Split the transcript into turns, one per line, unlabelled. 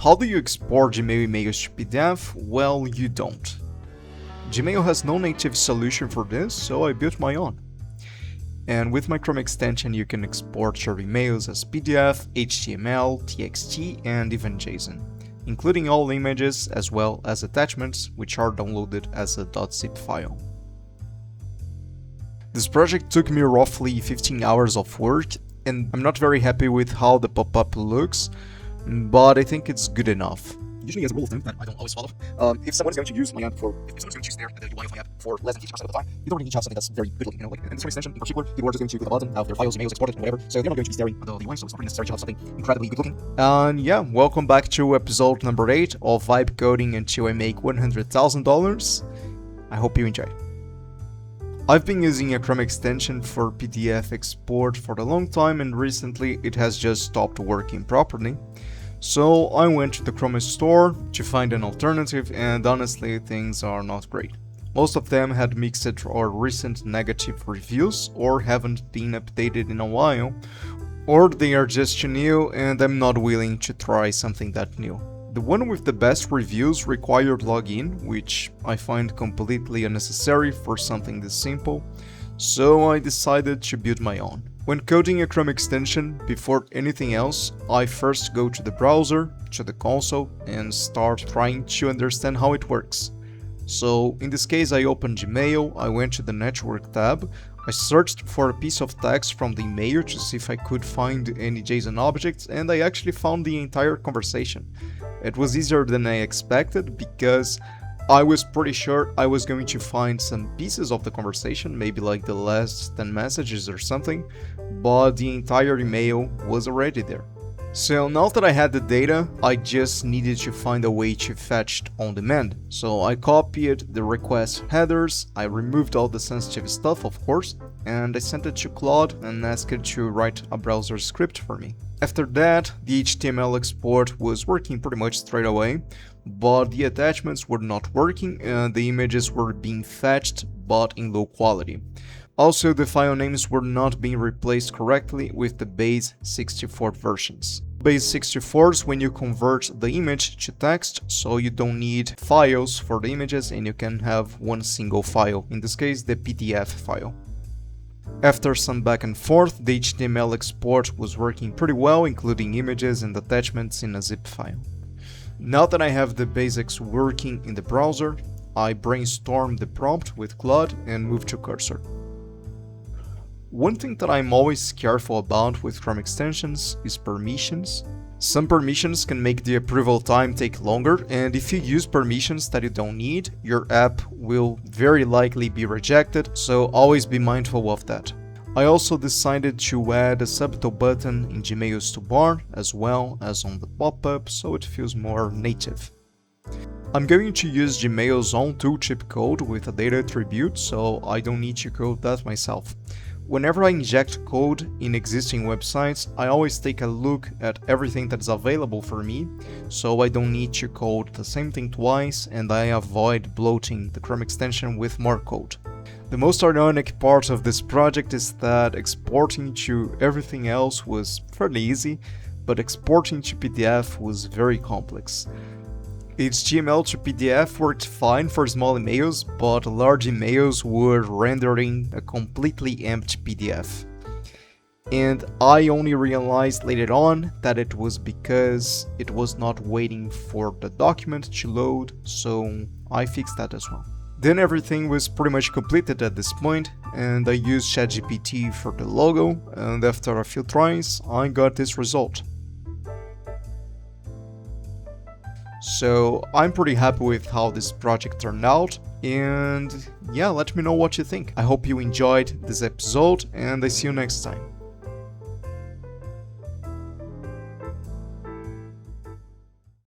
How do you export Gmail emails to PDF? Well, you don't. Gmail has no native solution for this, so I built my own. And with my Chrome extension, you can export your emails as PDF, HTML, TXT, and even JSON, including all images as well as attachments, which are downloaded as a .zip file. This project took me roughly 15 hours of work, and I'm not very happy with how the pop-up looks, but I think it's good enough.
Usually, as a rule of thumb that I don't always follow, if someone's going to use my app if someone's going to use the UI of my app for less than 50% of the time, you don't really need to have something that's very good looking, like in this extension in particular, people are just going to click a button, have their files, emails exported, whatever, so they're not going to be staring at the UI, so it's not really necessary to have something incredibly good looking.
And yeah, welcome back to episode number 8 of Vibe Coding Until I Make $100,000. I hope you enjoy. I've been using a Chrome extension for PDF export for a long time, and recently it has just stopped working properly. So I went to the Chrome store to find an alternative, and honestly things are not great. Most of them had mixed or recent negative reviews, or haven't been updated in a while, or they are just too new and I'm not willing to try something that new. The one with the best reviews required login, which I find completely unnecessary for something this simple, so I decided to build my own. When coding a Chrome extension, before anything else, I first go to the browser, to the console, and start trying to understand how it works. So in this case I opened Gmail, I went to the network tab, I searched for a piece of text from the email to see if I could find any JSON objects, and I actually found the entire conversation. It was easier than I expected because I was pretty sure I was going to find some pieces of the conversation, maybe like the last 10 messages or something, but the entire email was already there. So now that I had the data, I just needed to find a way to fetch it on demand. So I copied the request headers, I removed all the sensitive stuff of course, and I sent it to Claude and asked it to write a browser script for me. After that, the HTML export was working pretty much straight away, but the attachments were not working and the images were being fetched but in low quality. Also, the file names were not being replaced correctly with the base 64 versions. Base 64 is when you convert the image to text, so you don't need files for the images and you can have one single file, in this case the PDF file. After some back and forth, the HTML export was working pretty well, including images and attachments in a zip file. Now that I have the basics working in the browser, I brainstormed the prompt with Claude and moved to cursor. One thing that I'm always careful about with Chrome extensions is permissions. Some permissions can make the approval time take longer, and if you use permissions that you don't need, your app will very likely be rejected, so always be mindful of that. I also decided to add a subtle button in Gmail's toolbar as well as on the pop-up, so it feels more native. I'm going to use Gmail's own tooltip code with a data attribute, so I don't need to code that myself. Whenever I inject code in existing websites, I always take a look at everything that's available for me, so I don't need to code the same thing twice and I avoid bloating the Chrome extension with more code. The most ironic part of this project is that exporting to everything else was fairly easy, but exporting to PDF was very complex. HTML to PDF worked fine for small emails, but large emails were rendering a completely empty PDF. And I only realized later on that it was because it was not waiting for the document to load, so I fixed that as well. Then everything was pretty much completed at this point, and I used ChatGPT for the logo, and after a few tries, I got this result. So I'm pretty happy with how this project turned out, and yeah, let me know what you think. I hope you enjoyed this episode, and I see you next time.